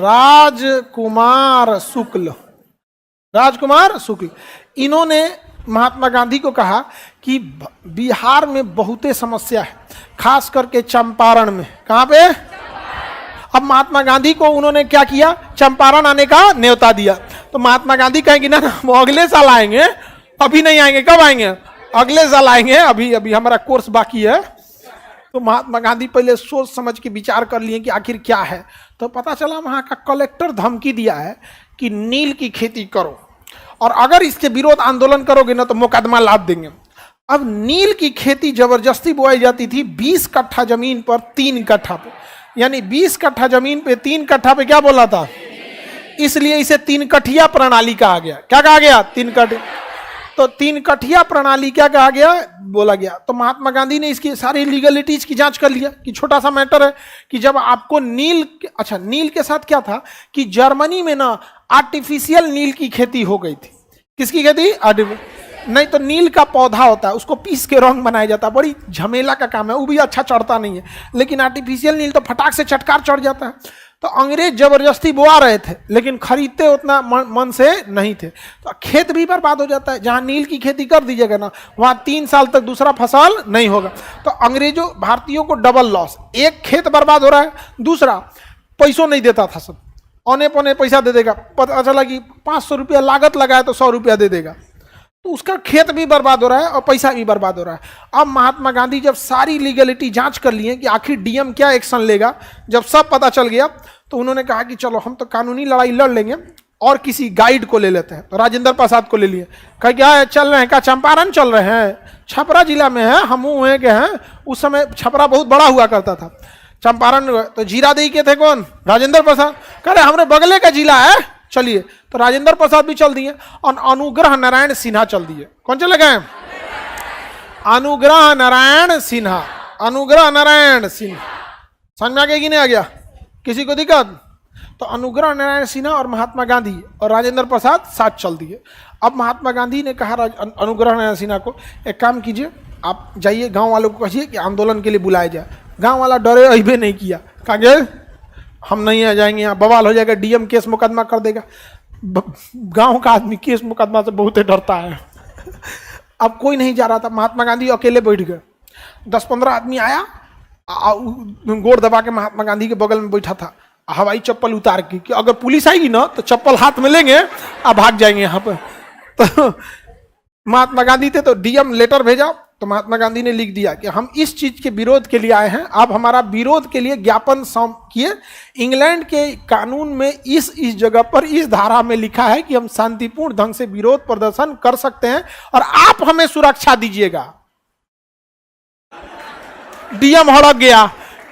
राजकुमार शुक्ल, इन्होंने महात्मा गांधी को कहा कि बिहार में बहुते समस्या है, खास करके चंपारण में। कहां पे? अब महात्मा गांधी को उन्होंने क्या किया, चंपारण आने का न्योता दिया। तो महात्मा गांधी कहेंगे ना वो अगले साल आएंगे, अभी नहीं आएंगे। कब आएंगे? अगले साल आएंगे, अभी हमारा कोर्स बाकी है। तो महात्मा गांधी पहले सोच समझ के विचार कर लिए कि आखिर क्या है। तो पता चला वहां का कलेक्टर धमकी दिया है कि नील की खेती करो, और अगर इसके विरोध आंदोलन करोगे ना तो मुकदमा लाद देंगे। अब नील की खेती जबरदस्ती बोई जाती थी 20 कट्ठा जमीन पर 3 कट्ठा पे, यानी 20 कट्ठा जमीन पे 3 कट्ठा पे क्या बोला था, इसलिए इसे 3 कठिया प्रणाली कहा गया। क्या कहा गया? 3 कठिया। तो 3 कठिया प्रणाली क्या कहा गया, बोला गया। तो महात्मा गांधी ने इसकी सारी लीगलिटीज की जांच कर लिया कि छोटा सा मैटर है कि जब आपको नील के साथ क्या था कि जर्मनी में ना आर्टिफिशियल नील की खेती हो गई थी। किसकी खेती? नहीं तो नील का पौधा होता है, उसको पीस के रंग बनाया जाता है, बड़ी झमेला का काम है, वो भी अच्छा चढ़ता नहीं है। लेकिन आर्टिफिशियल नील तो फटाक से चटकार चढ़ जाता है। तो अंग्रेज जबरदस्ती बोआ रहे थे, लेकिन खरीदते उतना मन से नहीं थे, तो खेत भी बर्बाद हो जाता है। जहां नील की खेती कर दीजिएगा ना, वहां 3 साल तक दूसरा फसल नहीं होगा। तो अंग्रेजों भारतीयों को डबल लॉस, एक खेत बर्बाद हो रहा है, दूसरा पैसों नहीं देता था, सब औने पौने पैसा दे देगा। पता चला कि 500 रुपया लागत लगाया तो 100 रुपया दे देगा, तो उसका खेत भी बर्बाद हो रहा है और पैसा भी बर्बाद हो रहा है। अब महात्मा गांधी जब सारी लीगलिटी जांच कर लिए कि आखिर डीएम क्या एक्शन लेगा, जब सब पता चल गया तो उन्होंने कहा कि चलो हम तो कानूनी लड़ाई लड़ लेंगे और किसी गाइड को ले लेते हैं। तो राजेंद्र प्रसाद को ले लिए। कहा क्या चल रहे हैं? क्या चंपारण चल रहे हैं? छपरा जिला में है, हम वहीं के हैं। उस समय छपरा बहुत बड़ा हुआ करता था। चंपारण तो जीरादेई के थे कौन? राजेंद्र प्रसाद। कह रहे हमारे बगले का जिला है, चलिए। तो राजेंद्र प्रसाद भी चल दिए और अनुग्रह नारायण सिन्हा चल दिए। कौन चले गए? अनुग्रह नारायण सिन्हा। समझ में आ गया कि नहीं आ गया? किसी को दिक्कत? तो अनुग्रह नारायण सिन्हा और महात्मा गांधी और राजेंद्र प्रसाद साथ चल दिए। अब महात्मा गांधी ने कहा अनुग्रह नारायण सिन्हा को, एक काम कीजिए, आप जाइए गांव वालों को कहिए कि आंदोलन के लिए बुलाया जाए। गांव वाला डरे, अहिबे नहीं किया, कहा हम नहीं आ जाएंगे, यहाँ बवाल हो जाएगा, डीएम केस मुकदमा कर देगा। गांव का आदमी केस मुकदमा से बहुत डरता है। अब कोई नहीं जा रहा था, महात्मा गांधी अकेले बैठ गए। 10-15 आदमी आया, गोड़ दबा के महात्मा गांधी के बगल में बैठा था, हवाई चप्पल उतार के कि अगर पुलिस आएगी ना तो चप्पल हाथ में लेंगे और भाग जाएंगे यहाँ पर। तो महात्मा गांधी थे तो डीएम लेटर भेजा। तो महात्मा गांधी ने लिख दिया कि हम इस चीज के विरोध के लिए आए हैं, आप हमारा विरोध के लिए ज्ञापन किए। इंग्लैंड के कानून में इस जगह पर इस धारा में लिखा है कि हम शांतिपूर्ण ढंग से विरोध प्रदर्शन कर सकते हैं और आप हमें सुरक्षा दीजिएगा। डीएम हड़क गया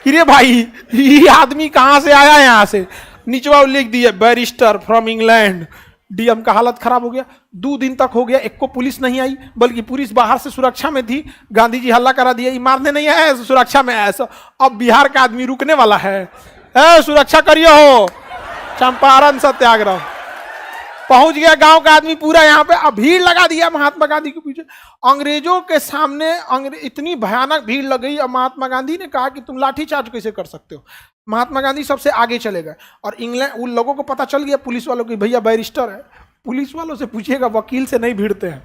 कि रे भाई ये आदमी कहां से आया? यहां से निचवा लिख दिया बैरिस्टर फ्रॉम इंग्लैंड। डीएम का हालत खराब हो गया। 2 दिन तक हो गया, एक को पुलिस नहीं आई, बल्कि पुलिस बाहर से सुरक्षा में थी। गांधी जी हल्ला करा दिया, मारने नहीं आया, सुरक्षा में आया। अब बिहार का आदमी रुकने वाला है, सुरक्षा करिए हो। चंपारण सत्याग्रह पहुंच गया, गांव का आदमी पूरा यहाँ पे। अब भीड़ लगा दिया महात्मा गांधी के पीछे। अंग्रेजों के सामने इतनी भयानक भीड़ लग गई। और महात्मा गांधी ने कहा कि तुम लाठीचार्ज कैसे कर सकते हो। महात्मा गांधी सबसे आगे चले गए और इंग्लैंड उन लोगों को पता चल गया, पुलिस वालों को, भैया बैरिस्टर है। पुलिस वालों से पूछिएगा, वकील से नहीं भिड़ते हैं।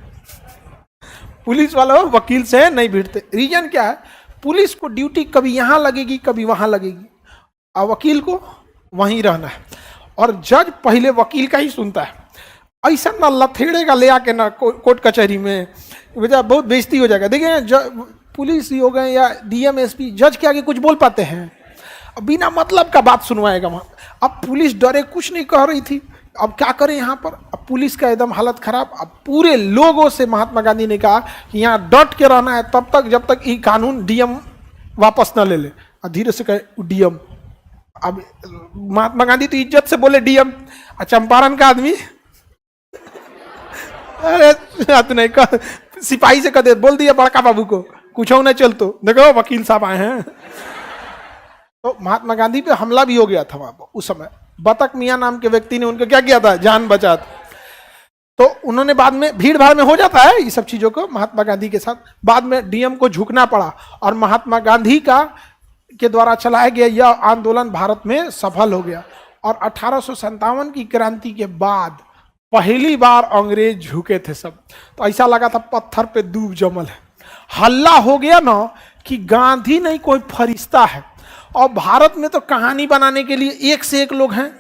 पुलिस वालों वकील से नहीं भिड़ते। रीजन क्या है? पुलिस को ड्यूटी कभी यहां लगेगी, कभी वहां लगेगी, और वकील को वहीं रहना है। और जज पहले वकील का ही सुनता है। ऐसा ना लथेड़ेगा ले आके ना कोर्ट कचहरी में, बेटा बहुत बेइज्जती हो जाएगा। देखिए पुलिस ही हो गए या डीएम एसपी, जज के आगे कुछ बोल पाते हैं? बिना मतलब का बात सुनवाएगा वहाँ। अब पुलिस डरे, कुछ नहीं कह रही थी। अब क्या करें यहाँ पर? अब पुलिस का एकदम हालत खराब। अब पूरे लोगों से महात्मा गांधी ने कहा कि यहाँ डट के रहना है तब तक जब तक ये कानून डीएम वापस न ले ले। धीरे से कहे डीएम। अब महात्मा गांधी तो इज्जत से बोले डीएम, चंपारण का आदमी अरे नहीं कह, सिपाही से कह बोल दिया बड़का बाबू को, कुछ हो न चल तो देखो वकील साहब आए हैं। तो महात्मा गांधी पे हमला भी हो गया था वहां उस समय। बतक मियां नाम के व्यक्ति ने उनका क्या किया था? जान बचा था। तो उन्होंने बाद में, भीड़ भाड़ में हो जाता है ये सब चीजों को, महात्मा गांधी के साथ बाद में डीएम को झुकना पड़ा और महात्मा गांधी के द्वारा चलाया गया यह आंदोलन भारत में सफल हो गया। और 1857 की क्रांति के बाद पहली बार अंग्रेज झुके थे सब। तो ऐसा लगा था पत्थर पे दूब जमल है। हल्ला हो गया ना कि गांधी नहीं कोई फरिश्ता है। और भारत में तो कहानी बनाने के लिए एक से एक लोग हैं,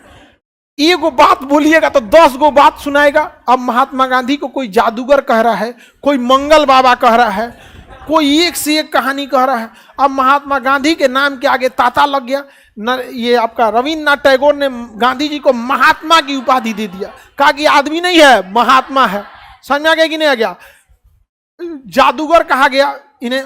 एक गो बात बोलिएगा तो 10 गो बात सुनाएगा। अब महात्मा गांधी को कोई जादूगर कह रहा है, कोई मंगल बाबा कह रहा है, कोई एक से एक कहानी कह रहा है। अब महात्मा गांधी के नाम के आगे ताता लग गया। ये आपका रविन्द्रनाथ टैगोर ने गांधी जी को महात्मा की उपाधि दे दिया, कहा कि आदमी नहीं है महात्मा है। समझ में आ गया कि नहीं आ गया? जादूगर कहा गया इन्हें,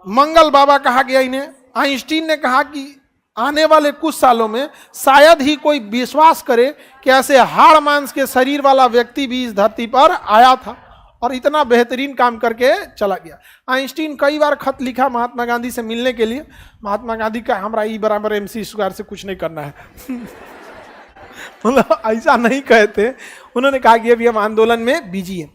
मंगल बाबा कहा गया इन्हें। आइंस्टीन ने कहा कि आने वाले कुछ सालों में शायद ही कोई विश्वास करे कि ऐसे हाड़ मांस के शरीर वाला व्यक्ति भी इस धरती पर आया था और इतना बेहतरीन काम करके चला गया। आइंस्टीन कई बार खत लिखा महात्मा गांधी से मिलने के लिए। महात्मा गांधी का हमरा ई बराबर MC स्क्वायर से कुछ नहीं करना है मतलब ऐसा नहीं कहते। उन्होंने कहा कि अभी हम आंदोलन में बिजी हैं।